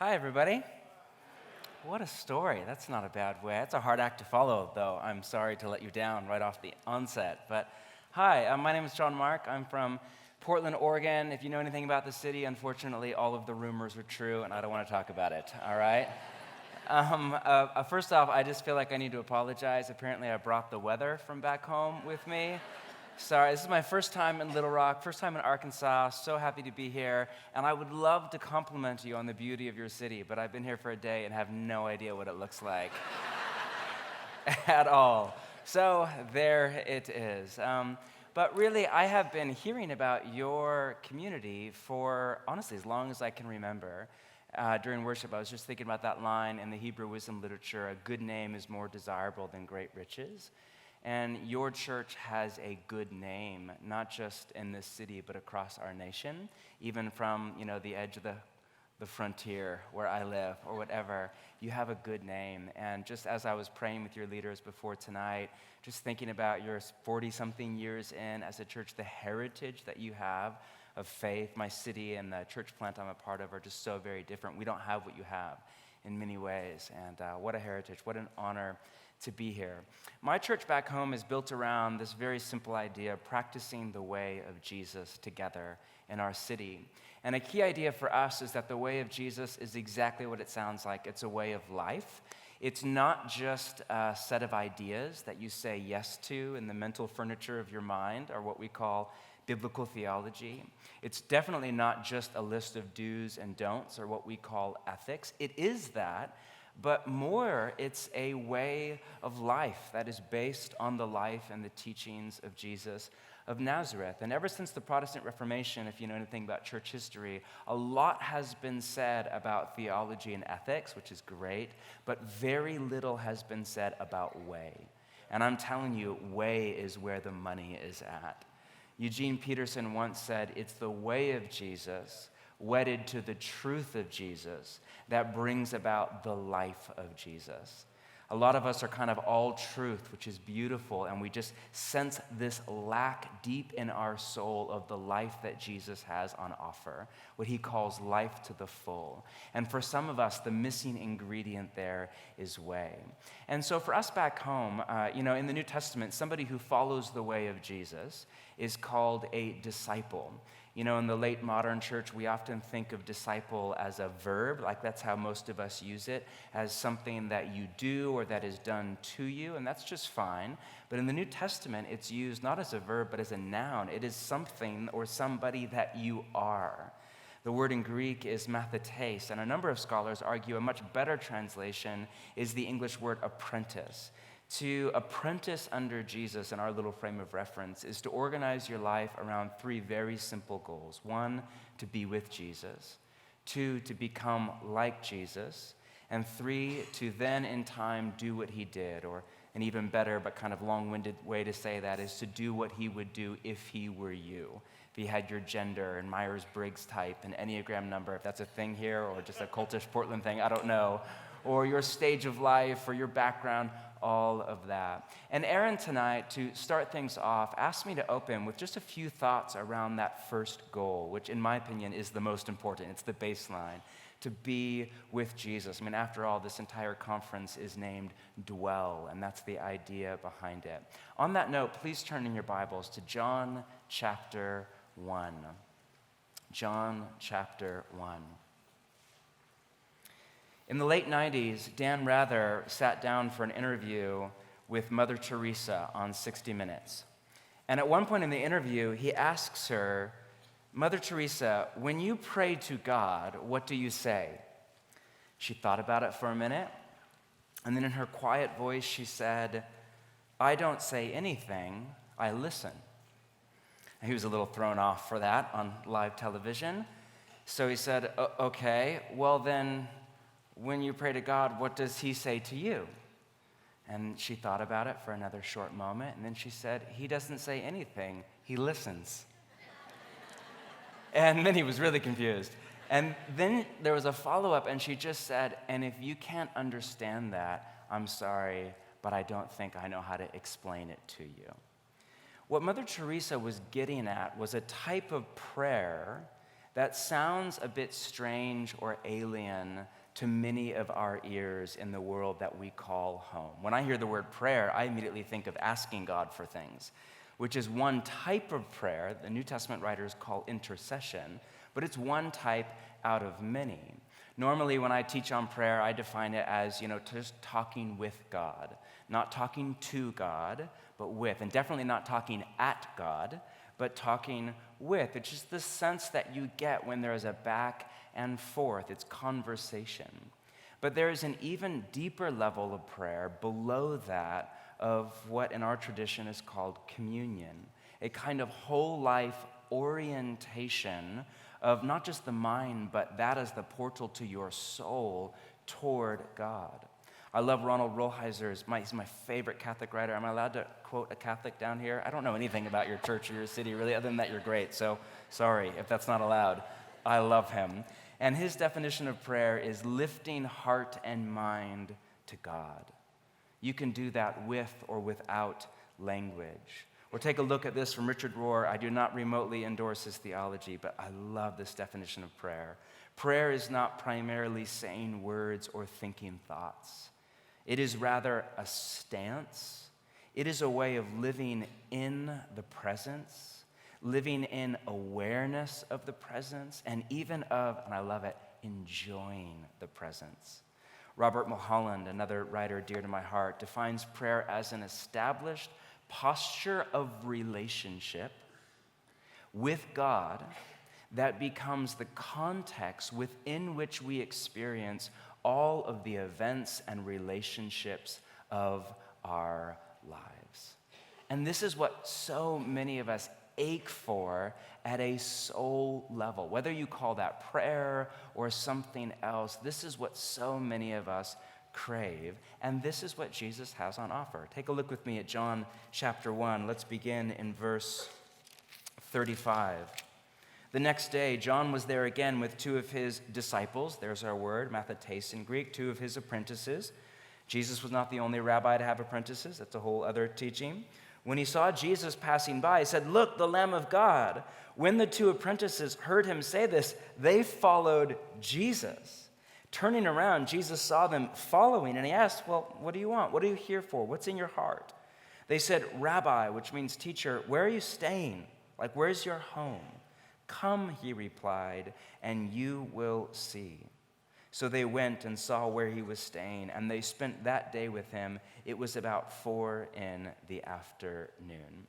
Hi, everybody. What a story. That's not a bad way. That's a hard act to follow, though. I'm sorry to let you down right off the onset. But hi, my name is John Mark. I'm from Portland, Oregon. If you know anything about the city, unfortunately, all of the rumors are true, and I don't want to talk about it, all right? First off, I just feel like I need to apologize. Apparently, I brought the weather from back home with me. Sorry, this is my first time in Little Rock, first time in Arkansas. So happy to be here. And I would love to compliment you on the beauty of your city, but I've been here for a day and have no idea what it looks like at all. So there it is. But really, I have been hearing about your community for, honestly, as long as I can remember. During worship, I was just thinking about that line in the Hebrew wisdom literature, a good name is more desirable than great riches. And your church has a good name, not just in this city, but across our nation, even from, the edge of the frontier where I live or whatever. You have a good name. And just as I was praying with your leaders before tonight, just thinking about your 40-something years in as a church, the heritage that you have of faith, my city and the church plant I'm a part of are just so very different. We don't have what you have in many ways. And what a heritage, what an honor to be here. My church back home is built around this very simple idea of practicing the way of Jesus together in our city. And a key idea for us is that the way of Jesus is exactly what it sounds like. It's a way of life. It's not just a set of ideas that you say yes to in the mental furniture of your mind, or what we call biblical theology. It's definitely not just a list of do's and don'ts, or what we call ethics. It is that, but more, it's a way of life that is based on the life and the teachings of Jesus of Nazareth. And ever since the Protestant Reformation, if you know anything about church history, a lot has been said about theology and ethics, which is great, but very little has been said about way. And I'm telling you, way is where the money is at. Eugene Peterson once said, it's the way of Jesus, wedded to the truth of Jesus, that brings about the life of Jesus. A lot of us are kind of all truth, which is beautiful, and we just sense this lack deep in our soul of the life that Jesus has on offer, what he calls life to the full. And for some of us, the missing ingredient there is way. And so for us back home, in the New Testament, somebody who follows the way of Jesus is called a disciple. In the late modern church, we often think of disciple as a verb, like that's how most of us use it, as something that you do or that is done to you, and that's just fine. But in the New Testament, it's used not as a verb, but as a noun. It is something or somebody that you are. The word in Greek is mathetes, and a number of scholars argue a much better translation is the English word apprentice. To apprentice under Jesus in our little frame of reference is to organize your life around three very simple goals. One, to be with Jesus. Two, to become like Jesus. And three, to then in time do what he did, or an even better but kind of long-winded way to say that is to do what he would do if he were you. If he had your gender and Myers-Briggs type and Enneagram number, if that's a thing here, or just a cultish Portland thing, I don't know. Or your stage of life, or your background, all of that. And Aaron tonight, to start things off, asked me to open with just a few thoughts around that first goal, which in my opinion is the most important. It's the baseline, to be with Jesus. I mean, after all, this entire conference is named Dwell, and that's the idea behind it. On that note, please turn in your Bibles to John chapter 1. John chapter 1. In the late 90s, Dan Rather sat down for an interview with Mother Teresa on 60 Minutes. And at one point in the interview, he asks her, Mother Teresa, when you pray to God, what do you say? She thought about it for a minute, and then in her quiet voice, she said, I don't say anything, I listen. And he was a little thrown off for that on live television. So he said, okay, well then, when you pray to God, what does he say to you? And she thought about it for another short moment, and then she said, he doesn't say anything, he listens. And then he was really confused. And then there was a follow-up, and she just said, and if you can't understand that, I'm sorry, but I don't think I know how to explain it to you. What Mother Teresa was getting at was a type of prayer That sounds a bit strange or alien to many of our ears in the world that we call home. When I hear the word prayer, I immediately think of asking God for things, which is one type of prayer the New Testament writers call intercession, but it's one type out of many. Normally, when I teach on prayer, I define it as, just talking with God, not talking to God, but with, and definitely not talking at God, but talking with. It's just the sense that you get when there is a back and forth. It's conversation. But there is an even deeper level of prayer below that of what in our tradition is called communion, a kind of whole life orientation of not just the mind, but that as the portal to your soul toward God. I love Ronald Rolheiser. He's my favorite Catholic writer. Am I allowed to quote a Catholic down here? I don't know anything about your church or your city, really, other than that you're great. So sorry if that's not allowed. I love him. And his definition of prayer is lifting heart and mind to God. You can do that with or without language. Or take a look at this from Richard Rohr. I do not remotely endorse his theology, but I love this definition of prayer. Prayer is not primarily saying words or thinking thoughts. It is rather a stance. It is a way of living in the presence, living in awareness of the presence, and even of, and I love it, enjoying the presence. Robert Mulholland, another writer dear to my heart, defines prayer as an established posture of relationship with God that becomes the context within which we experience all of the events and relationships of our lives. And this is what so many of us ache for at a soul level. Whether you call that prayer or something else, this is what so many of us crave, and this is what Jesus has on offer. Take a look with me at John chapter 1. Let's begin in verse 35. The next day, John was there again with two of his disciples. There's our word, mathetes in Greek, two of his apprentices. Jesus was not the only rabbi to have apprentices. That's a whole other teaching. When he saw Jesus passing by, he said, "Look, the Lamb of God." When the two apprentices heard him say this, they followed Jesus. Turning around, Jesus saw them following, and he asked, "Well, what do you want? What are you here for? What's in your heart?" They said, "Rabbi," which means teacher, "where are you staying? Like, where's your home?" "Come," he replied, "and you will see." So they went and saw where he was staying, and they spent that day with him. It was about 4 p.m.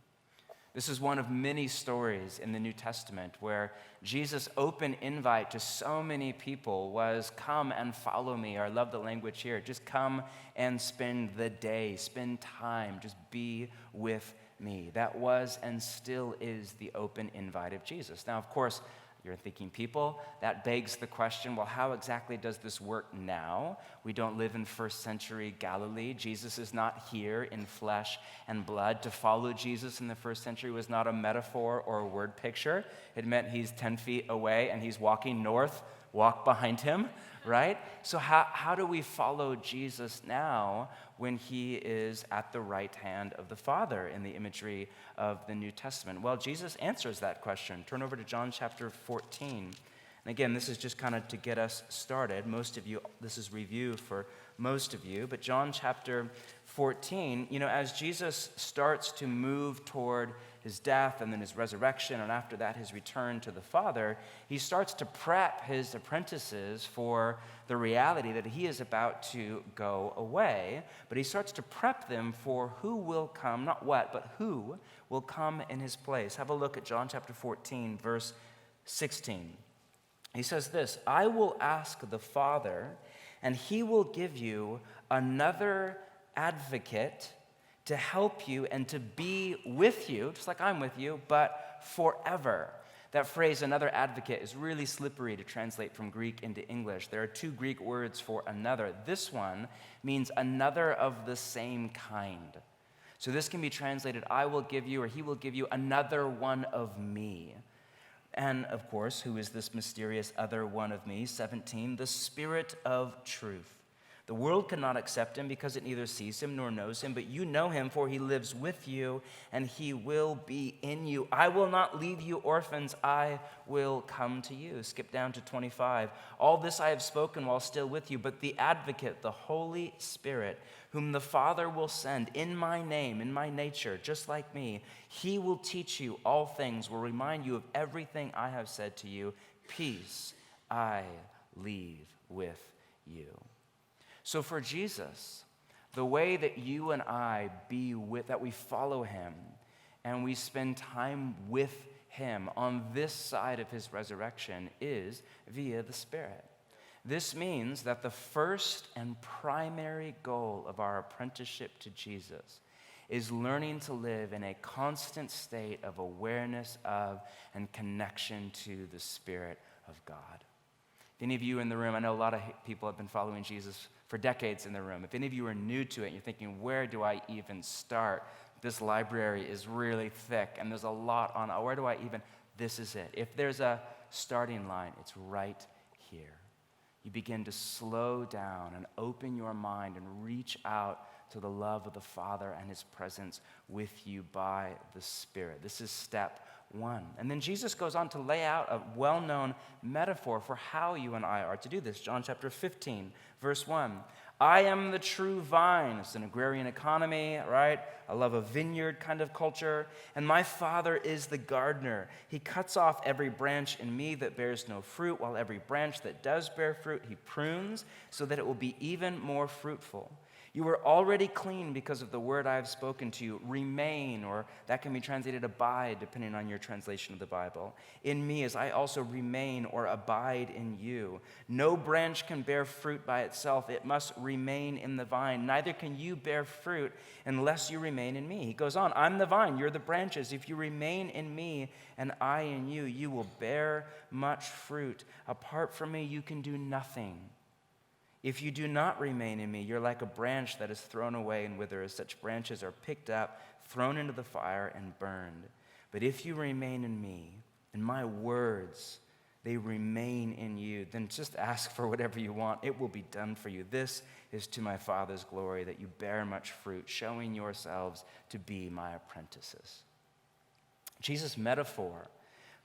This is one of many stories in the New Testament where Jesus' open invite to so many people was, "Come and follow me." Or I love the language here. Just come and spend the day, spend time, just be with me. That was and still is the open invite of Jesus. Now, of course, you're thinking, people, that begs the question, well, how exactly does this work now? We don't live in first century Galilee. Jesus is not here in flesh and blood. To follow Jesus in the first century was not a metaphor or a word picture. It meant he's 10 feet away and he's walking north, walk behind him, right? So how do we follow Jesus now when he is at the right hand of the Father in the imagery of the New Testament? Well, Jesus answers that question. Turn over to John chapter 14. And again, this is just kind of to get us started. Most of you, this is review for most of you, but John chapter 14, as Jesus starts to move toward his death and then his resurrection, and after that his return to the Father, he starts to prep his apprentices for the reality that he is about to go away, but he starts to prep them for who will come, not what, but who will come in his place. Have a look at John chapter 14, verse 16. He says this, "I will ask the Father, and he will give you another advocate to help you and to be with you, just like I'm with you, but forever." That phrase, another advocate, is really slippery to translate from Greek into English. There are two Greek words for another. This one means another of the same kind. So this can be translated, "I will give you," or "he will give you another one of me." And of course, who is this mysterious other one of me? 17, "the Spirit of truth, The world cannot accept him because it neither sees him nor knows him, but you know him, for he lives with you, and he will be in you. I will not leave you orphans. I will come to you. Skip down to 25. All this I have spoken while still with you, but the advocate, the Holy Spirit, whom the Father will send in my name, in my nature, just like me, he will teach you all things, will remind you of everything I have said to you. Peace I leave with you. So for Jesus, the way that you and I that we follow him and we spend time with him on this side of his resurrection is via the Spirit. This means that the first and primary goal of our apprenticeship to Jesus is learning to live in a constant state of awareness of and connection to the Spirit of God. If any of you in the room, I know a lot of people have been following Jesus for decades in the room. If any of you are new to it, you're thinking, where do I even start? This library is really thick, and there's a lot on it. Where do I even? This is it. If there's a starting line, it's right here. You begin to slow down and open your mind and reach out to the love of the Father and his presence with you by the Spirit. This is step one. And then Jesus goes on to lay out a well-known metaphor for how you and I are to do this. John chapter 15, verse 1. I am the true vine. It's an agrarian economy, right? I love a vineyard kind of culture. And my Father is the gardener. He cuts off every branch in me that bears no fruit, while every branch that does bear fruit, he prunes so that it will be even more fruitful. You are already clean because of the word I have spoken to you. Remain, or that can be translated abide, depending on your translation of the Bible, in me as I also remain or abide in you. No branch can bear fruit by itself. It must remain in the vine. Neither can you bear fruit unless you remain in me. He goes on, I'm the vine, you're the branches. If you remain in me and I in you, you will bear much fruit. Apart from me, you can do nothing. If you do not remain in me, you're like a branch that is thrown away and withers. Such branches are picked up, thrown into the fire, and burned. But if you remain in me, and my words, they remain in you, then just ask for whatever you want. It will be done for you. This is to my Father's glory, that you bear much fruit, showing yourselves to be my apprentices. Jesus' metaphor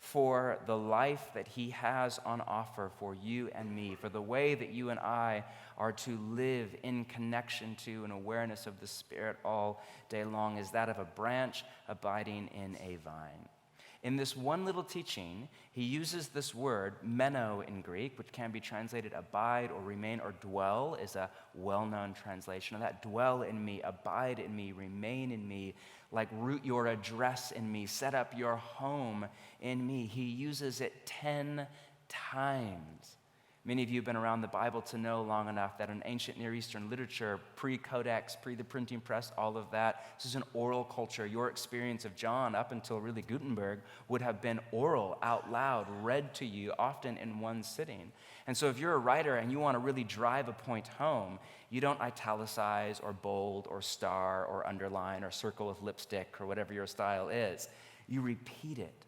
for the life that he has on offer for you and me, for the way that you and I are to live in connection to and awareness of the Spirit all day long, is that of a branch abiding in a vine. In this one little teaching, he uses this word, meno in Greek, which can be translated abide or remain, or dwell is a well-known translation of that. Dwell in me, abide in me, remain in me, like root your address in me, set up your home in me. He uses it 10 times. Many of you have been around the Bible to know long enough that in ancient Near Eastern literature, pre-codex, pre the printing press, all of that, this is an oral culture. Your experience of John up until really Gutenberg would have been oral, out loud, read to you, often in one sitting. And so if you're a writer and you want to really drive a point home, you don't italicize or bold or star or underline or circle with lipstick or whatever your style is. You repeat it.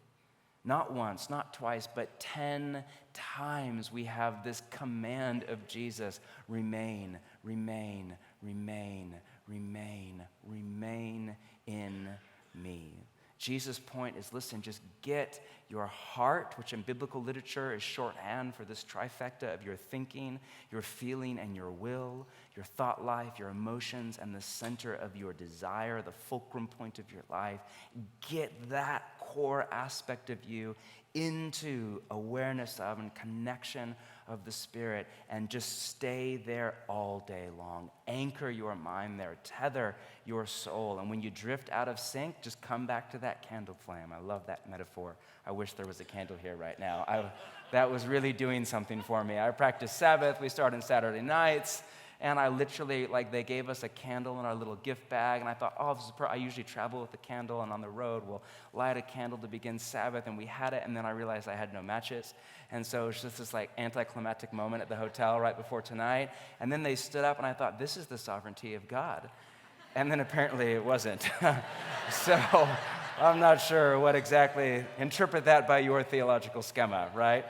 Not once, not twice, but 10 times we have this command of Jesus, remain, remain, remain, remain, remain in me. Jesus' point is, listen, just get your heart, which in biblical literature is shorthand for this trifecta of your thinking, your feeling, and your will, your thought life, your emotions, and the center of your desire, the fulcrum point of your life. Get that core aspect of you into awareness of and connection of the Spirit, and just stay there all day long. Anchor your mind there, tether your soul, and when you drift out of sync, just come back to that candle flame. I love that metaphor. I wish there was a candle here right now. That was really doing something for me. I practice Sabbath. We start on Saturday nights. And I literally, they gave us a candle in our little gift bag, and I thought, this is I usually travel with a candle, and on the road we'll light a candle to begin Sabbath, and we had it, and then I realized I had no matches, and so it was just this anticlimactic moment at the hotel right before tonight, and then they stood up, and I thought, this is the sovereignty of God, and then apparently it wasn't. So I'm not sure what exactly, interpret that by your theological schema, right?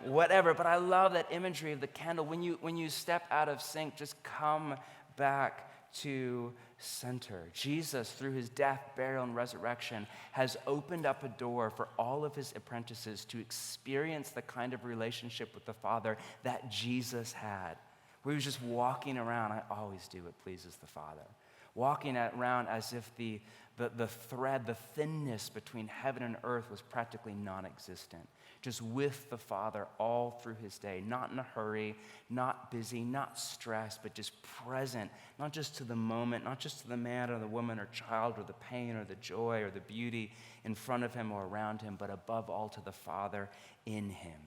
Whatever. But I love that imagery of the candle. When you step out of sync, just come back to center. Jesus, through his death, burial, and resurrection, has opened up a door for all of his apprentices to experience the kind of relationship with the Father that Jesus had. Where he was just walking around. I always do what pleases the Father. Walking around as if the thread, the thinness between heaven and earth was practically non-existent. Just with the Father all through his day, not in a hurry, not busy, not stressed, but just present, not just to the moment, not just to the man or the woman or child or the pain or the joy or the beauty in front of him or around him, but above all to the Father in him.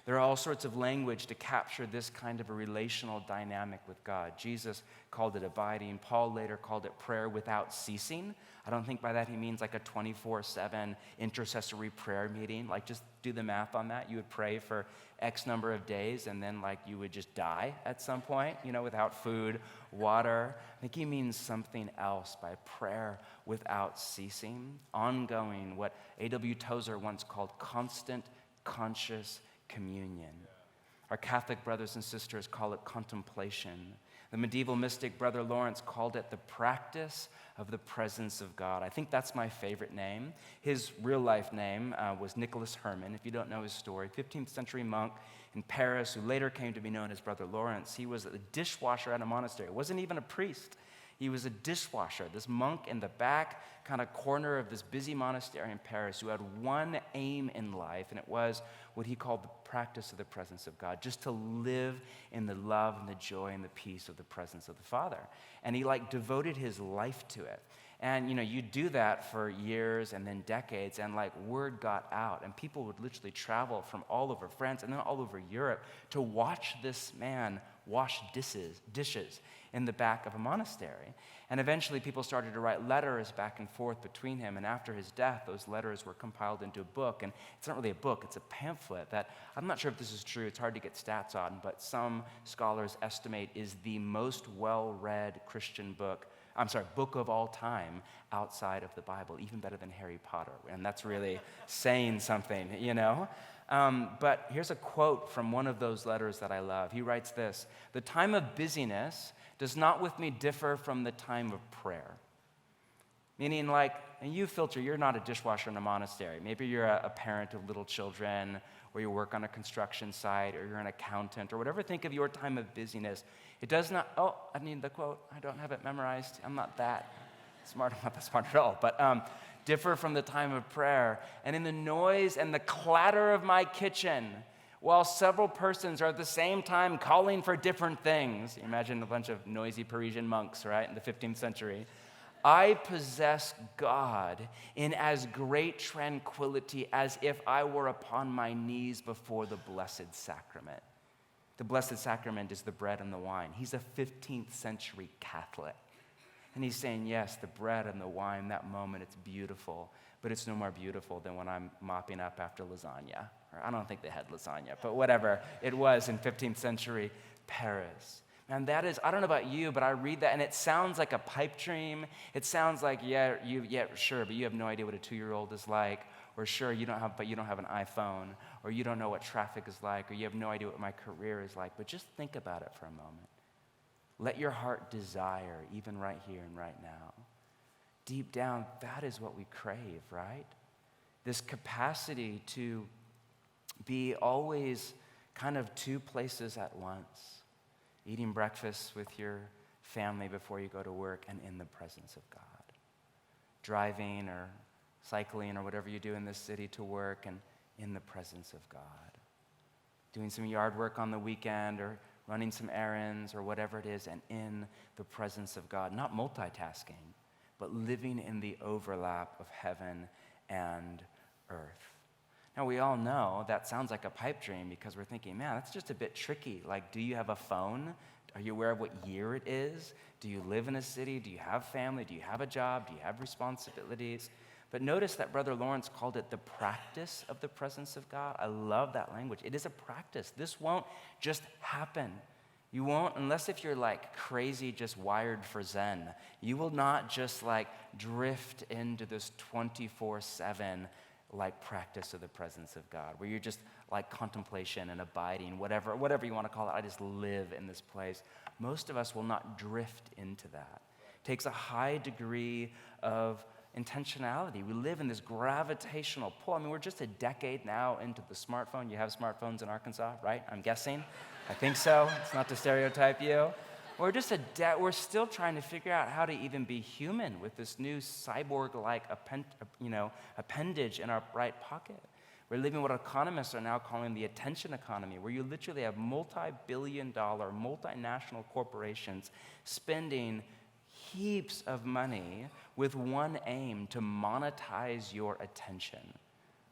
There are all sorts of language to capture this kind of a relational dynamic with God. Jesus called it abiding. Paul later called it prayer without ceasing. I don't think by that he means like a 24/7 intercessory prayer meeting. Like just do the math on that. You would pray for X number of days and then like you would just die at some point, without food, water. I think he means something else by prayer without ceasing, ongoing, what A.W. Tozer once called constant, conscious communion. Our Catholic brothers and sisters call it contemplation. The medieval mystic Brother Lawrence called it the practice of the presence of God. I think that's my favorite name. His real life name was Nicholas Herman. If you don't know his story, 15th century monk in Paris who later came to be known as Brother Lawrence. He was a dishwasher at a monastery. He wasn't even a priest. He was a dishwasher, this monk in the back kind of corner of this busy monastery in Paris who had one aim in life, and it was what he called the practice of the presence of God, just to live in the love and the joy and the peace of the presence of the Father. And he devoted his life to it. And you do that for years and then decades, and word got out, and people would literally travel from all over France and then all over Europe to watch this man wash dishes in the back of a monastery. And eventually people started to write letters back and forth between him, and after his death, those letters were compiled into a book. And it's not really a book, it's a pamphlet that, I'm not sure if this is true, it's hard to get stats on, but some scholars estimate is the most well-read Christian book of all time outside of the Bible, even better than Harry Potter. And that's really saying something, But here's a quote from one of those letters that I love. He writes this: "The time of busyness does not with me differ from the time of prayer." Meaning and you filter, you're not a dishwasher in a monastery. Maybe you're a parent of little children, or you work on a construction site, or you're an accountant, or whatever. Think of your time of busyness. It does not, I need the quote. I don't have it memorized. I'm not that smart. I'm not that smart at all. But differ from the time of prayer. And in the noise and the clatter of my kitchen, while several persons are at the same time calling for different things. Imagine a bunch of noisy Parisian monks, right, in the 15th century. I possess God in as great tranquility as if I were upon my knees before the Blessed Sacrament. The Blessed Sacrament is the bread and the wine. He's a 15th century Catholic. And he's saying, yes, the bread and the wine, that moment, it's beautiful, but it's no more beautiful than when I'm mopping up after lasagna. Or I don't think they had lasagna, but whatever it was in 15th century Paris. And that is, I don't know about you, but I read that and it sounds like a pipe dream. It sounds like, sure, but you have no idea what a 2-year-old is like. Or sure, you don't have an iPhone. Or you don't know what traffic is like. Or you have no idea what my career is like. But just think about it for a moment. Let your heart desire, even right here and right now. Deep down, that is what we crave, right? This capacity to be always kind of two places at once. Eating breakfast with your family before you go to work and in the presence of God. Driving or cycling or whatever you do in this city to work and in the presence of God. Doing some yard work on the weekend or running some errands or whatever it is and in the presence of God. Not multitasking, but living in the overlap of heaven and earth. Now, we all know that sounds like a pipe dream because we're thinking, man, that's just a bit tricky. Do you have a phone? Are you aware of what year it is? Do you live in a city? Do you have family? Do you have a job? Do you have responsibilities? But notice that Brother Lawrence called it the practice of the presence of God. I love that language. It is a practice. This won't just happen. You won't, unless if you're crazy, just wired for Zen, you will not just drift into this 24/7 like practice of the presence of God, where you're just like contemplation and abiding, whatever you want to call it. I just live in this place. Most of us will not drift into that. It takes a high degree of intentionality. We live in this gravitational pull. I mean, we're just a decade now into the smartphone. You have smartphones in Arkansas, right? I'm guessing. I think so. It's not to stereotype you. We're still trying to figure out how to even be human with this new cyborg-like appendage in our right pocket. We're living what economists are now calling the attention economy, where you literally have multi-billion-dollar, multinational corporations spending heaps of money with one aim: to monetize your attention,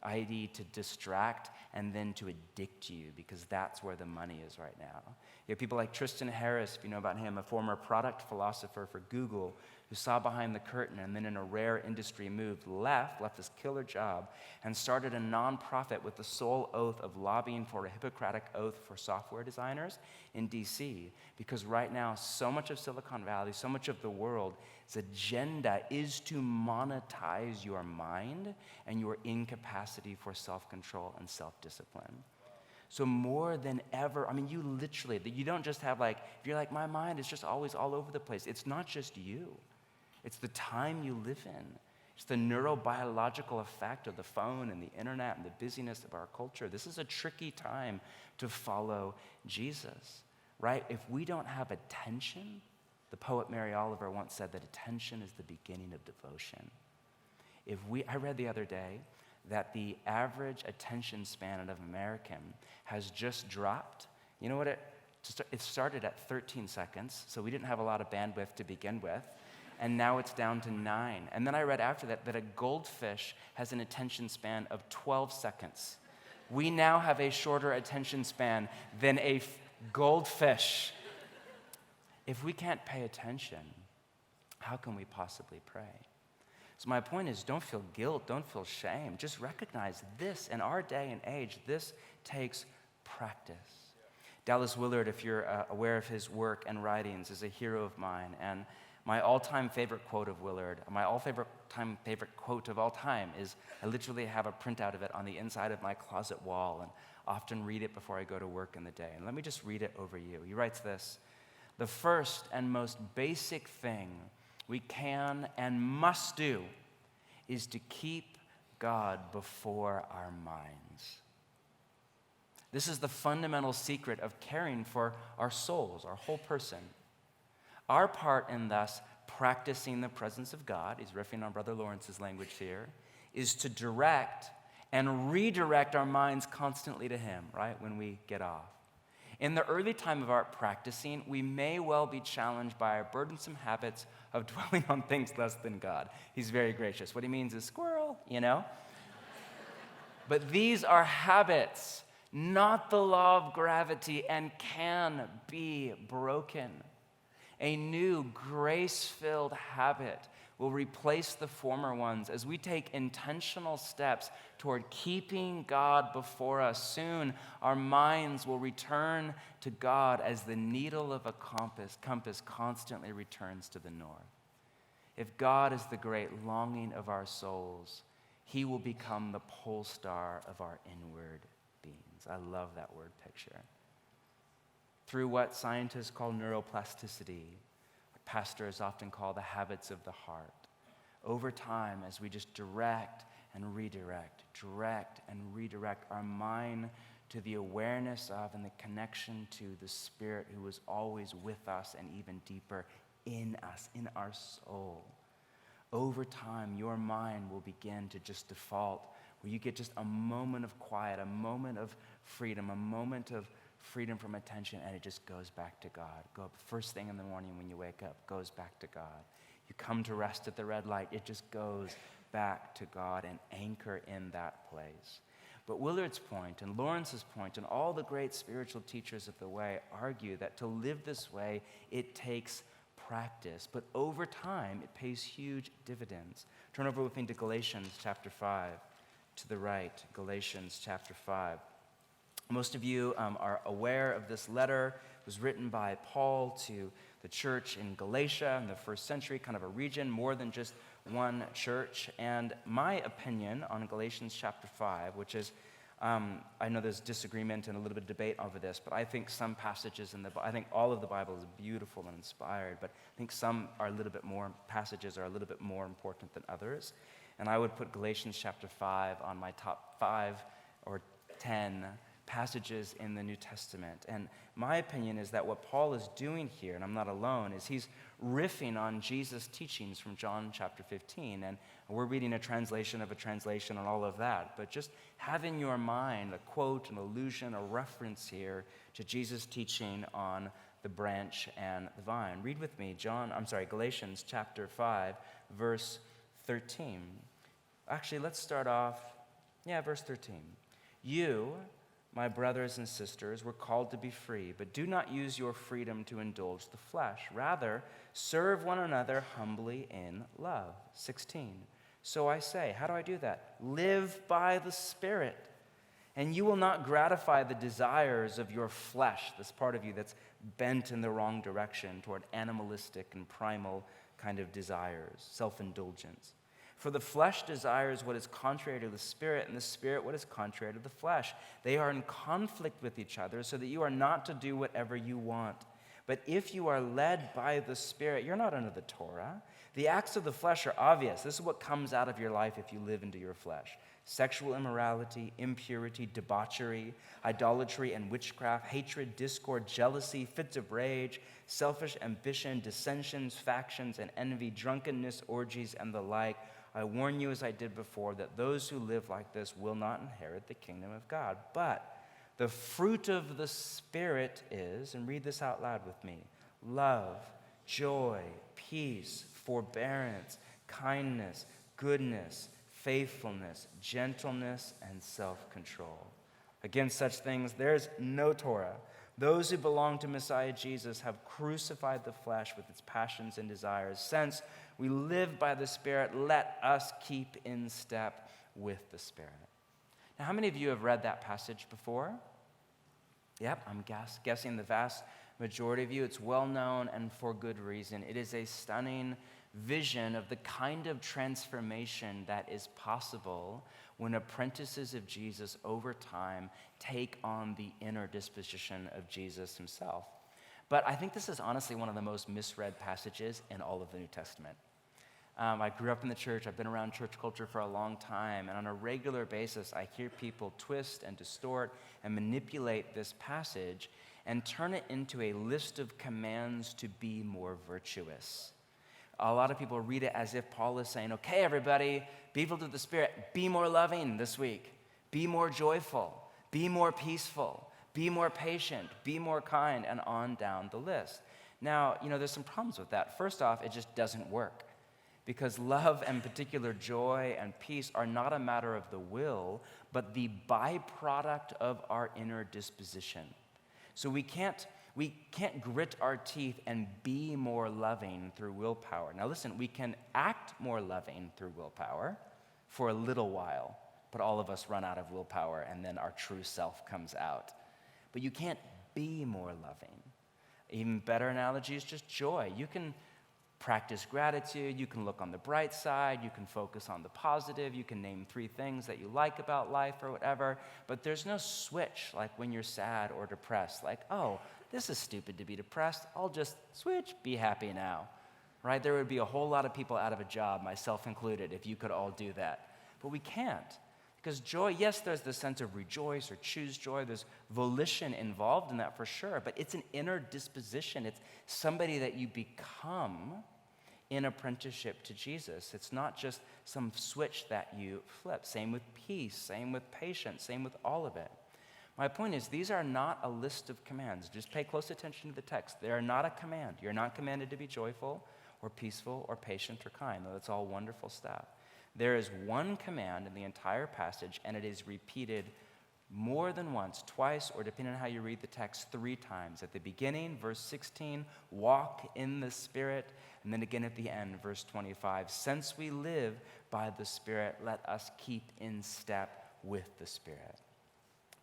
i.e. to distract and then to addict you, because that's where the money is right now. You have people like Tristan Harris, if you know about him, a former product philosopher for Google, who saw behind the curtain and then in a rare industry move left this killer job and started a nonprofit with the sole oath of lobbying for a Hippocratic oath for software designers in DC. Because right now, so much of Silicon Valley, so much of the world's agenda is to monetize your mind and your incapacity for self-control and self-discipline. So more than ever, I mean, you don't just have if you're like, my mind is just always all over the place. It's not just you. It's the time you live in. It's the neurobiological effect of the phone and the internet and the busyness of our culture. This is a tricky time to follow Jesus, right? If we don't have attention, the poet Mary Oliver once said that attention is the beginning of devotion. I read the other day that the average attention span of an American has just dropped. You know what? It started at 13 seconds, so we didn't have a lot of bandwidth to begin with, and now it's down to 9. And then I read after that a goldfish has an attention span of 12 seconds. We now have a shorter attention span than a goldfish. If we can't pay attention, how can we possibly pray? So my point is, don't feel guilt, don't feel shame. Just recognize this, in our day and age, this takes practice. Dallas Willard, if you're aware of his work and writings, is a hero of mine. And my all-time favorite quote of Willard, favorite quote of all time is, I literally have a printout of it on the inside of my closet wall and often read it before I go to work in the day. And let me just read it over you. He writes this: "The first and most basic thing we can and must do is to keep God before our minds." This is the fundamental secret of caring for our souls, our whole person. Our part in thus practicing the presence of God, he's riffing on Brother Lawrence's language here, is to direct and redirect our minds constantly to him, right, when we get off. In the early time of our practicing, we may well be challenged by our burdensome habits of dwelling on things less than God. He's very gracious. What he means is squirrel, But these are habits, not the law of gravity, and can be broken. A new grace-filled habit will replace the former ones as we take intentional steps toward keeping God before us. Soon, our minds will return to God as the needle of a compass constantly returns to the north. If God is the great longing of our souls, he will become the pole star of our inward beings. I love that word picture. Through what scientists call neuroplasticity, what pastors often call the habits of the heart, over time, as we just direct and redirect our mind to the awareness of and the connection to the Spirit who is always with us and even deeper in us, in our soul. Over time, your mind will begin to just default, where you get just a moment of quiet, a moment of freedom, a moment of freedom from attention, and it just goes back to God. Go up first thing in the morning when you wake up, goes back to God. You come to rest at the red light, it just goes back to God and anchor in that place. But Willard's point and Lawrence's point and all the great spiritual teachers of the way argue that to live this way, it takes practice. But over time, it pays huge dividends. Turn over with me to Galatians chapter 5, to the right, Galatians chapter 5. Most of you are aware of this letter. It was written by Paul to the church in Galatia in the first century, kind of a region more than just one church. And my opinion on Galatians chapter 5, which is, I know there's disagreement and a little bit of debate over this, but I think some passages I think all of the Bible is beautiful and inspired, but I think some are a little bit more, passages are a little bit more important than others. And I would put Galatians chapter 5 on my top 5 or 10 passages in the New Testament. And my opinion is that what Paul is doing here, and I'm not alone, is he's riffing on Jesus' teachings from John chapter 15. And we're reading a translation of a translation and all of that. But just have in your mind a quote, an allusion, a reference here to Jesus' teaching on the branch and the vine. Read with me Galatians chapter 5, verse 13. Actually, let's start off, verse 13. You, my brothers and sisters, were called to be free, but do not use your freedom to indulge the flesh. Rather, serve one another humbly in love. 16. So I say, how do I do that? Live by the Spirit, and you will not gratify the desires of your flesh, this part of you that's bent in the wrong direction toward animalistic and primal kind of desires, self-indulgence. For the flesh desires what is contrary to the Spirit, and the Spirit what is contrary to the flesh. They are in conflict with each other, so that you are not to do whatever you want. But if you are led by the Spirit, you're not under the Torah. The acts of the flesh are obvious. This is what comes out of your life if you live into your flesh. Sexual immorality, impurity, debauchery, idolatry and witchcraft, hatred, discord, jealousy, fits of rage, selfish ambition, dissensions, factions, and envy, drunkenness, orgies, and the like. I warn you, as I did before, that those who live like this will not inherit the kingdom of God. But the fruit of the Spirit is, and read this out loud with me, love, joy, peace, forbearance, kindness, goodness, faithfulness, gentleness, and self-control. Against such things there's no Torah. Those who belong to Messiah Jesus have crucified the flesh with its passions and desires. Since we live by the Spirit, let us keep in step with the Spirit. Now, how many of you have read that passage before? Yep, I'm guessing the vast majority of you. It's well known and for good reason. It is a stunning vision of the kind of transformation that is possible when apprentices of Jesus over time take on the inner disposition of Jesus himself. But I think this is honestly one of the most misread passages in all of the New Testament. I grew up in the church. I've been around church culture for a long time, and on a regular basis, I hear people twist and distort and manipulate this passage and turn it into a list of commands to be more virtuous. A lot of people read it as if Paul is saying, okay, everybody, be filled with the Spirit, be more loving this week, be more joyful, be more peaceful, be more patient, be more kind, and on down the list. Now, there's some problems with that. First off, it just doesn't work, because love and particular joy and peace are not a matter of the will, but the byproduct of our inner disposition. So we can't grit our teeth and be more loving through willpower. Now listen, we can act more loving through willpower for a little while, but all of us run out of willpower and then our true self comes out. But you can't be more loving. Even better analogy is just joy. You can practice gratitude, you can look on the bright side, you can focus on the positive, you can name 3 things that you like about life or whatever, but there's no switch like when you're sad or depressed, like, oh, this is stupid to be depressed, I'll just switch, be happy now, right? There would be a whole lot of people out of a job, myself included, if you could all do that. But we can't, because joy, yes, there's the sense of rejoice or choose joy, there's volition involved in that for sure, but it's an inner disposition, it's somebody that you become in apprenticeship to Jesus. It's not just some switch that you flip. Same with peace, same with patience, same with all of it. My point is, these are not a list of commands. Just pay close attention to the text. They are not a command. You're not commanded to be joyful or peaceful or patient or kind, though that's all wonderful stuff. There is one command in the entire passage, and it is repeated more than once, twice, or depending on how you read the text, 3 times. At the beginning, verse 16, walk in the Spirit, and then again at the end, verse 25, since we live by the Spirit, let us keep in step with the Spirit.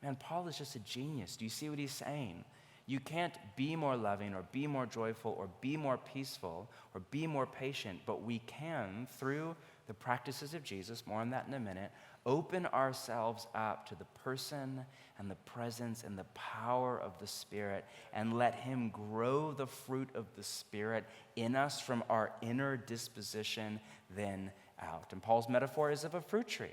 Man, Paul is just a genius. Do you see what he's saying? You can't be more loving or be more joyful or be more peaceful or be more patient, but we can, through the practices of Jesus, more on that in a minute, open ourselves up to the person and the presence and the power of the Spirit and let him grow the fruit of the Spirit in us from our inner disposition then out. And Paul's metaphor is of a fruit tree.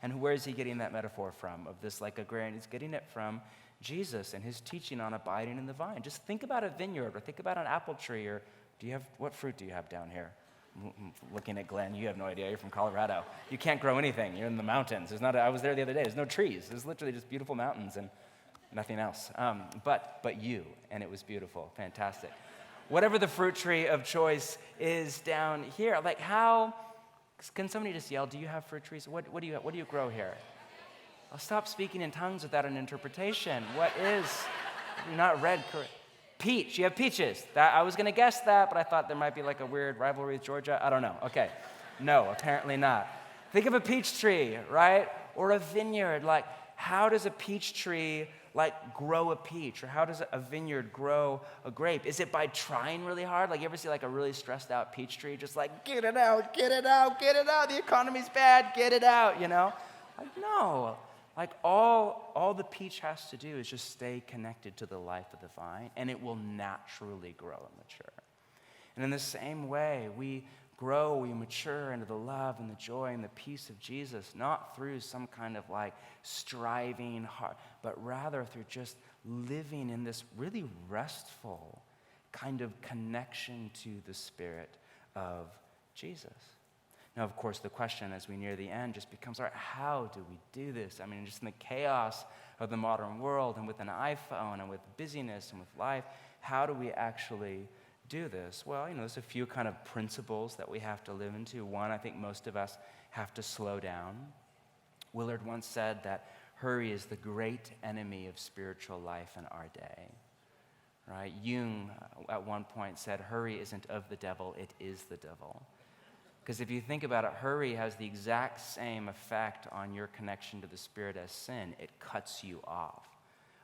And where is he getting that metaphor from? Of this like a grain? He's getting it from Jesus and his teaching on abiding in the vine. Just think about a vineyard or think about an apple tree, or what fruit do you have down here? Looking at Glenn, you have no idea. You're from Colorado. You can't grow anything. You're in the mountains. I was there the other day. There's no trees. There's literally just beautiful mountains and nothing else. But you, and it was beautiful, fantastic. Whatever the fruit tree of choice is down here, how? Can somebody just yell? Do you have fruit trees? What do you grow here? I'll stop speaking in tongues without an interpretation. What is? You're not red. Peach. You have peaches. I was going to guess that, but I thought there might be like a weird rivalry with Georgia. I don't know. Okay. No, apparently not. Think of a peach tree, right? Or a vineyard. How does a peach tree grow a peach? Or how does a vineyard grow a grape? Is it by trying really hard? You ever see a really stressed out peach tree? Just get it out, get it out, get it out. The economy's bad, get it out, No. All the peach has to do is just stay connected to the life of the vine, and it will naturally grow and mature. And in the same way, we grow, we mature into the love and the joy and the peace of Jesus, not through some kind of striving hard, but rather through just living in this really restful kind of connection to the Spirit of Jesus. Now, of course, the question as we near the end just becomes, all right, how do we do this? Just in the chaos of the modern world and with an iPhone and with busyness and with life, how do we actually do this? Well, there's a few kind of principles that we have to live into. One, I think most of us have to slow down. Willard once said that hurry is the great enemy of spiritual life in our day. Right? Jung at one point said, hurry isn't of the devil, it is the devil. Because if you think about it, hurry has the exact same effect on your connection to the Spirit as sin. It cuts you off,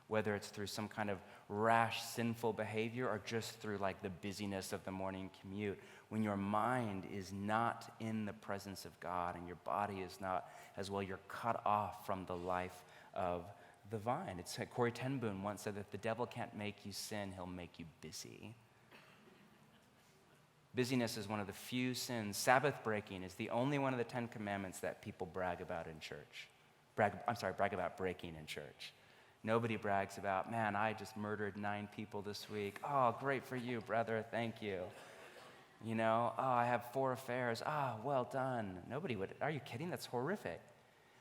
whether it's through some kind of rash, sinful behavior or just through the busyness of the morning commute. When your mind is not in the presence of God and your body is not as well, you're cut off from the life of the vine. It's Corrie ten Boom once said that the devil can't make you sin, he'll make you busy. Busyness is one of the few sins. Sabbath breaking is the only one of the 10 commandments that people brag about in church. Brag about breaking in church. Nobody brags about, man, I just murdered 9 people this week. Oh, great for you, brother. Thank you. Oh, I have 4 affairs. Well done. Nobody would. Are you kidding? That's horrific.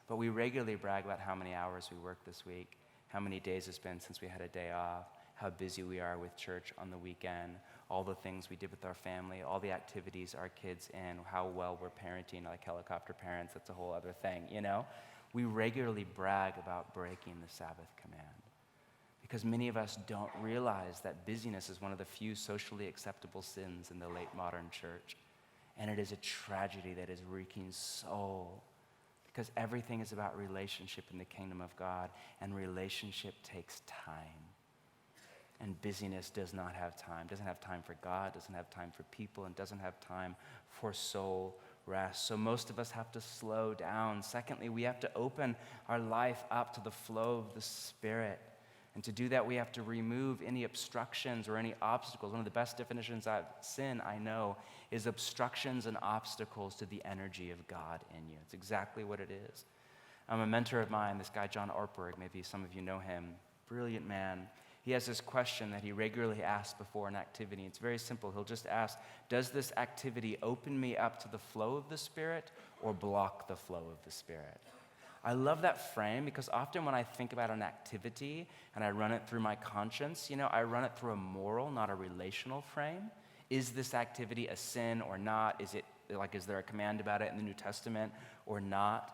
But we regularly brag about how many hours we worked this week, how many days it's been since we had a day off, how busy we are with church on the weekend, all the things we did with our family, all the activities our kids in, how well we're parenting like helicopter parents. That's a whole other thing, We regularly brag about breaking the Sabbath command because many of us don't realize that busyness is one of the few socially acceptable sins in the late modern church. And it is a tragedy that is wreaking soul because everything is about relationship in the kingdom of God, and relationship takes time. And busyness does not have time, doesn't have time for God, doesn't have time for people, and doesn't have time for soul rest. So most of us have to slow down. Secondly, we have to open our life up to the flow of the Spirit. And to do that, we have to remove any obstructions or any obstacles. One of the best definitions of sin I know is obstructions and obstacles to the energy of God in you. It's exactly what it is. A mentor of mine, this guy John Ortberg, maybe some of you know him, brilliant man. He has this question that he regularly asks before an activity. It's very simple. He'll just ask, does this activity open me up to the flow of the Spirit or block the flow of the Spirit? I love that frame because often when I think about an activity and I run it through my conscience, I run it through a moral, not a relational frame. Is this activity a sin or not? Is there a command about it in the New Testament or not?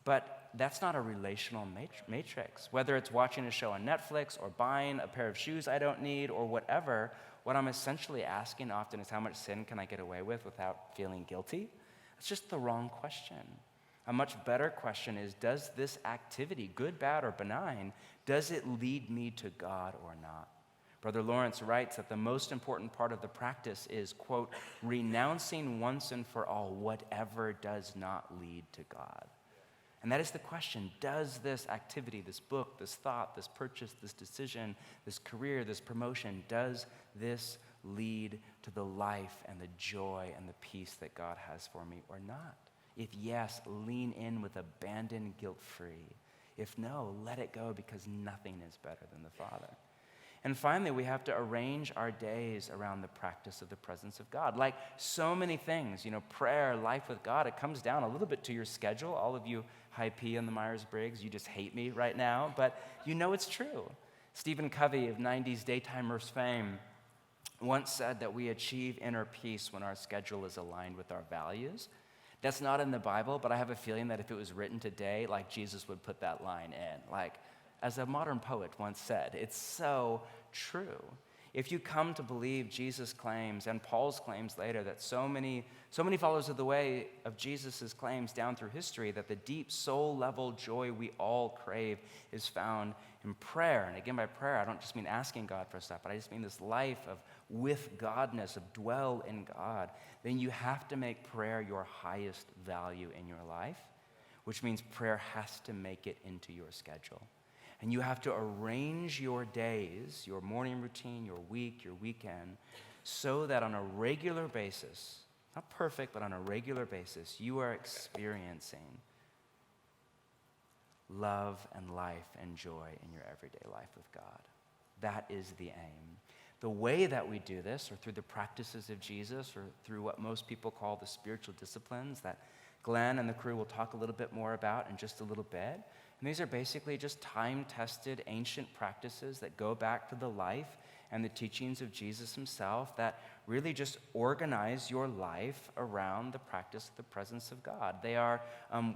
But that's not a relational matrix. Whether it's watching a show on Netflix or buying a pair of shoes I don't need or whatever, what I'm essentially asking often is how much sin can I get away with without feeling guilty? It's just the wrong question. A much better question is, does this activity, good, bad, or benign, does it lead me to God or not? Brother Lawrence writes that the most important part of the practice is, quote, renouncing once and for all whatever does not lead to God. And that is the question. Does this activity, this book, this thought, this purchase, this decision, this career, this promotion, does this lead to the life and the joy and the peace that God has for me or not? If yes, lean in with abandon, guilt-free. If no, let it go, because nothing is better than the Father. And finally, we have to arrange our days around the practice of the presence of God. Like so many things, prayer, life with God, it comes down a little bit to your schedule. All of you high P on the Myers-Briggs, you just hate me right now, but it's true. Stephen Covey of 90s daytimers fame once said that we achieve inner peace when our schedule is aligned with our values. That's not in the Bible, but I have a feeling that if it was written today, like Jesus would put that line in. Like, as a modern poet once said, it's so true. If you come to believe Jesus' claims and Paul's claims later, that so many followers of the way of Jesus' claims down through history, that the deep soul-level joy we all crave is found in prayer. And again, by prayer, I don't just mean asking God for stuff, but I just mean this life of with Godness, of dwell in God. Then you have to make prayer your highest value in your life, which means prayer has to make it into your schedule. And you have to arrange your days, your morning routine, your week, your weekend, so that on a regular basis, not perfect, but on a regular basis, you are experiencing love and life and joy in your everyday life with God. That is the aim. The way that we do this, or through the practices of Jesus, or through what most people call the spiritual disciplines that Glenn and the crew will talk a little bit more about in just a little bit. And these are basically just time-tested ancient practices that go back to the life and the teachings of Jesus himself that really just organize your life around the practice of the presence of God. They are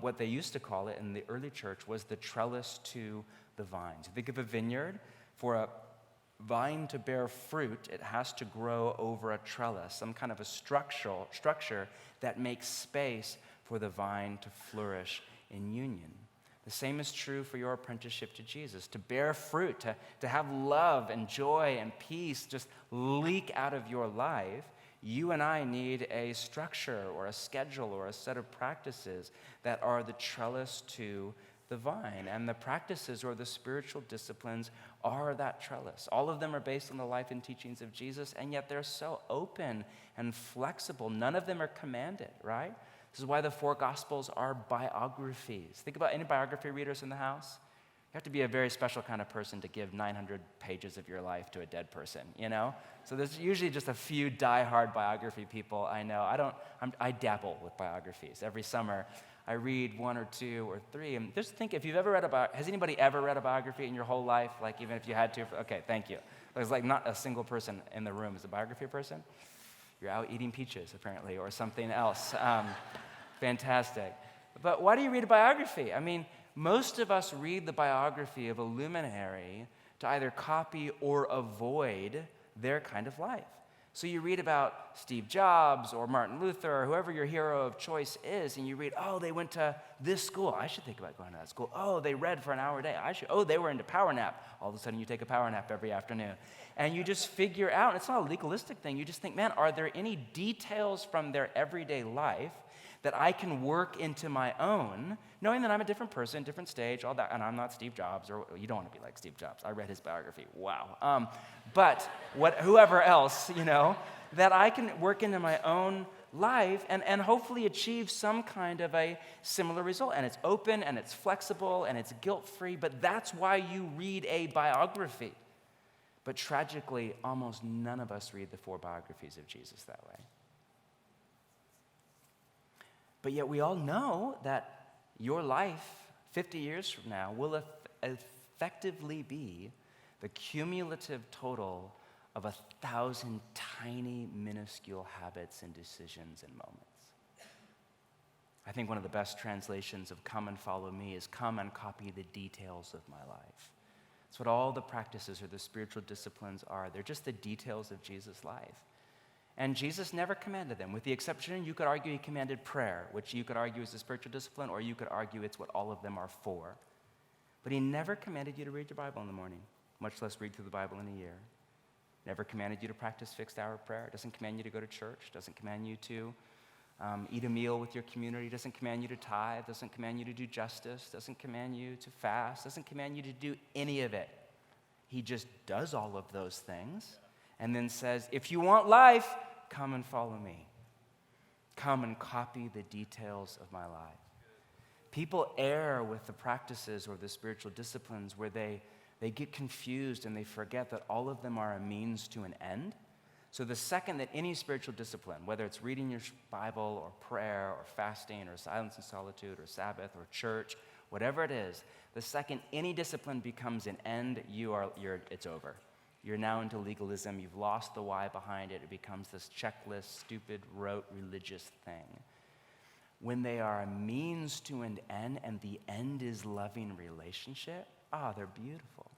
what they used to call it in the early church was the trellis to the vine. So think of a vineyard. For a vine to bear fruit, it has to grow over a trellis, some kind of a structure that makes space for the vine to flourish in union. The same is true for your apprenticeship to Jesus. To bear fruit, to have love and joy and peace just leak out of your life, you and I need a structure or a schedule or a set of practices that are the trellis to the vine. And the practices or the spiritual disciplines are that trellis. All of them are based on the life and teachings of Jesus, and yet they're so open and flexible. None of them are commanded, right? This is why the 4 Gospels are biographies. Think about any biography readers in the house. You have to be a very special kind of person to give 900 pages of your life to a dead person, So there's usually just a few die-hard biography people I know. I dabble with biographies. Every summer, I read 1 or 2 or 3. And just think, if you've ever read has anybody ever read a biography in your whole life? Like, even if you had to? Okay, thank you. There's like not a single person in the room is a biography person. You're out eating peaches, apparently, or something else. Fantastic. But why do you read a biography? I mean, most of us read the biography of a luminary to either copy or avoid their kind of life. So you read about Steve Jobs or Martin Luther or whoever your hero of choice is, and you read, oh, they went to this school. I should think about going to that school. Oh, they read for an hour a day. Oh, they were into power nap. All of a sudden, you take a power nap every afternoon. And you just figure out, and it's not a legalistic thing, you just think, man, are there any details from their everyday life that I can work into my own, knowing that I'm a different person, different stage, all that, and I'm not Steve Jobs, or you don't want to be like Steve Jobs. I read his biography. Wow. But whoever else, that I can work into my own life and hopefully achieve some kind of a similar result. And it's open, and it's flexible, and it's guilt-free, but that's why you read a biography. But tragically, almost none of us read the 4 biographies of Jesus that way. But yet we all know that your life 50 years from now will effectively be the cumulative total of 1,000 tiny, minuscule habits and decisions and moments. I think one of the best translations of come and follow me is come and copy the details of my life. That's what all the practices or the spiritual disciplines are. They're just the details of Jesus' life. And Jesus never commanded them, with the exception, you could argue he commanded prayer, which you could argue is a spiritual discipline, or you could argue it's what all of them are for. But he never commanded you to read your Bible in the morning, much less read through the Bible in a year. Never commanded you to practice fixed hour prayer. It doesn't command you to go to church. It doesn't command you to eat a meal with your community. It doesn't command you to tithe. It doesn't command you to do justice. It doesn't command you to fast. It doesn't command you to do any of it. He just does all of those things and then says, if you want life, come and follow me. Come and copy the details of my life. People err with the practices or the spiritual disciplines where they get confused and they forget that all of them are a means to an end. So the second that any spiritual discipline, whether it's reading your Bible or prayer or fasting or silence and solitude or Sabbath or church, whatever it is, the second any discipline becomes an end, it's over. You're now into legalism. You've lost the why behind it. It becomes this checklist, stupid, rote, religious thing. When they are a means to an end and the end is loving relationship, they're beautiful.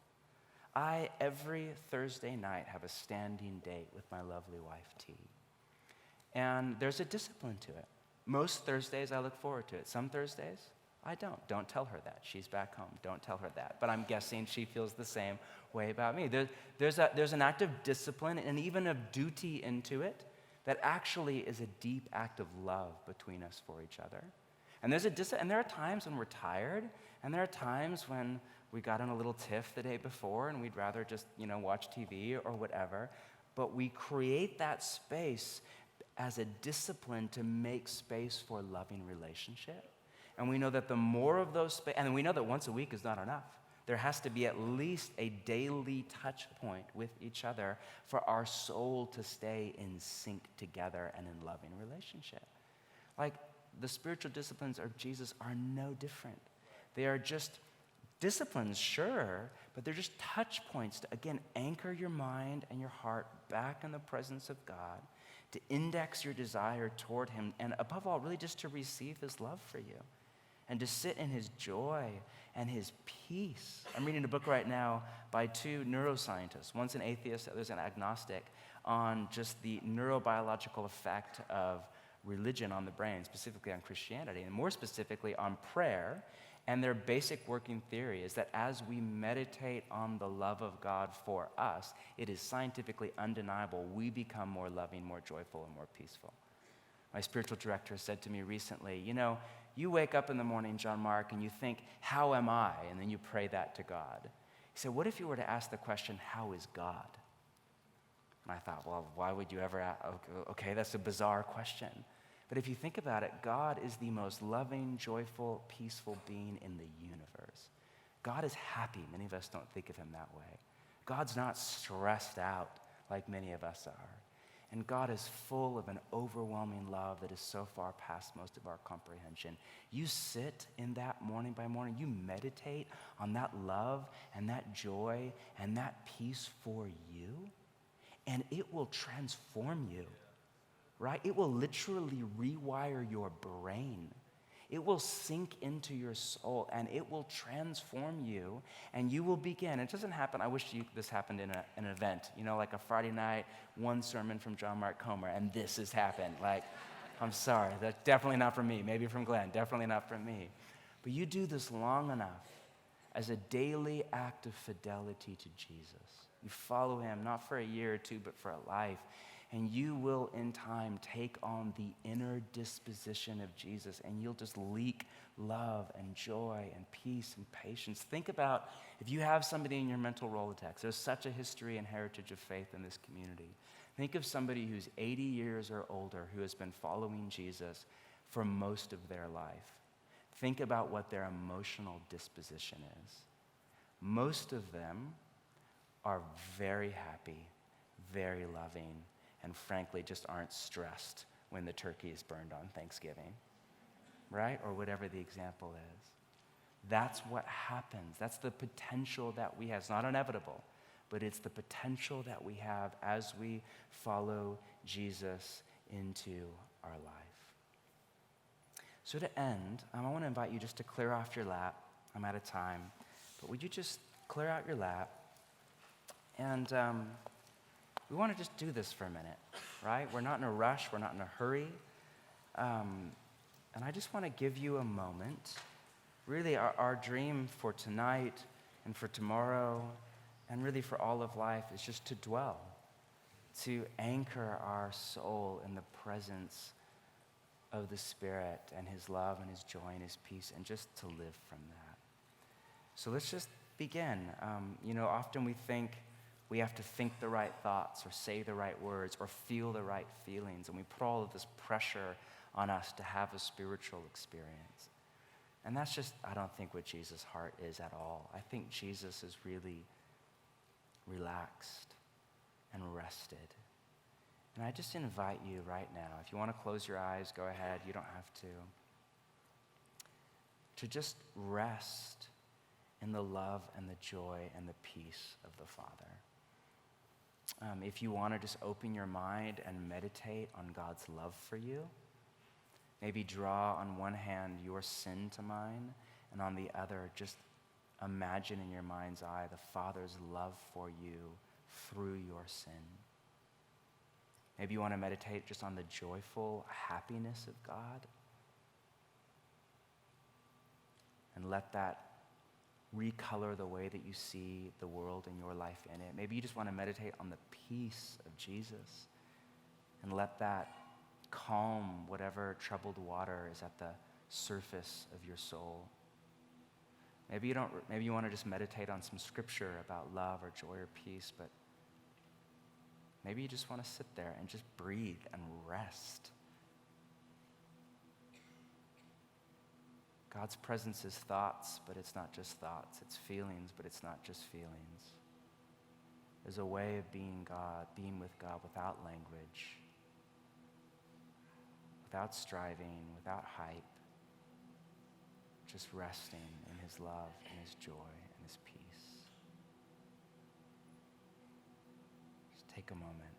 I, every Thursday night, have a standing date with my lovely wife, T. And there's a discipline to it. Most Thursdays, I look forward to it. Some Thursdays, I don't. Don't tell her that. She's back home. Don't tell her that. But I'm guessing she feels the same way about me. There's an act of discipline and even of duty into it that actually is a deep act of love between us for each other. And there are times when we're tired, and there are times when we got in a little tiff the day before and we'd rather just, watch TV or whatever. But we create that space as a discipline to make space for loving relationship. And we know that the more of those and we know that once a week is not enough. There has to be at least a daily touch point with each other for our soul to stay in sync together and in loving relationship. Like the spiritual disciplines of Jesus are no different. They are just disciplines, sure, but they're just touch points to, again, anchor your mind and your heart back in the presence of God, to index your desire toward him, and above all, really just to receive his love for you and to sit in his joy and his peace. I'm reading a book right now by two neuroscientists. One's an atheist, the other's an agnostic, on just the neurobiological effect of religion on the brain, specifically on Christianity, and more specifically on prayer. And their basic working theory is that as we meditate on the love of God for us, it is scientifically undeniable we become more loving, more joyful, and more peaceful. My spiritual director said to me recently, you wake up in the morning, John Mark, and you think, how am I? And then you pray that to God. He said, what if you were to ask the question, how is God? And I thought, well, why would you ever ask? Okay, that's a bizarre question. But if you think about it, God is the most loving, joyful, peaceful being in the universe. God is happy. Many of us don't think of him that way. God's not stressed out like many of us are. And God is full of an overwhelming love that is so far past most of our comprehension. You sit in that morning by morning, you meditate on that love and that joy and that peace for you, and it will transform you. Right? It will literally rewire your brain. It will sink into your soul, and it will transform you, and you will begin. It doesn't happen. I wish this happened in an event, like a Friday night, one sermon from John Mark Comer, and this has happened. I'm sorry, that's definitely not from me. Maybe from Glenn, definitely not from me. But you do this long enough as a daily act of fidelity to Jesus. You follow him, not for a year or two, but for a life. And you will, in time, take on the inner disposition of Jesus, and you'll just leak love and joy and peace and patience. Think about if you have somebody in your mental Rolodex. There's such a history and heritage of faith in this community. Think of somebody who's 80 years or older who has been following Jesus for most of their life. Think about what their emotional disposition is. Most of them are very happy, very loving, and frankly just aren't stressed when the turkey is burned on Thanksgiving, right? Or whatever the example is. That's what happens. That's the potential that we have. It's not inevitable, but it's the potential that we have as we follow Jesus into our life. So to end, I want to invite you just to clear off your lap. I'm out of time, but would you just clear out your lap? And we want to just do this for a minute, right? We're not in a rush. We're not in a hurry. And I just want to give you a moment. Really, our dream for tonight and for tomorrow and really for all of life is just to dwell to anchor our soul in the presence of the Spirit and his love and his joy and his peace, and just to live from that. So let's just begin. Often we think we have to think the right thoughts or say the right words or feel the right feelings, and we put all of this pressure on us to have a spiritual experience. And that's just, I don't think what Jesus' heart is at all. I think Jesus is really relaxed and rested. And I just invite you right now, if you want to close your eyes, go ahead, you don't have to just rest in the love and the joy and the peace of the Father. If you want to just open your mind and meditate on God's love for you, maybe draw on one hand your sin to mind, and on the other, just imagine in your mind's eye the Father's love for you through your sin. Maybe you want to meditate just on the joyful happiness of God, and let that recolor the way that you see the world and your life in it. Maybe you just want to meditate on the peace of Jesus, and let that calm whatever troubled water is at the surface of your soul. Maybe you want to just meditate on some scripture about love or joy or peace, but maybe you just want to sit there and just breathe and rest. God's presence is thoughts, but it's not just thoughts. It's feelings, but it's not just feelings. There's a way of being with God without language, without striving, without hype, just resting in his love and his joy and his peace. Just take a moment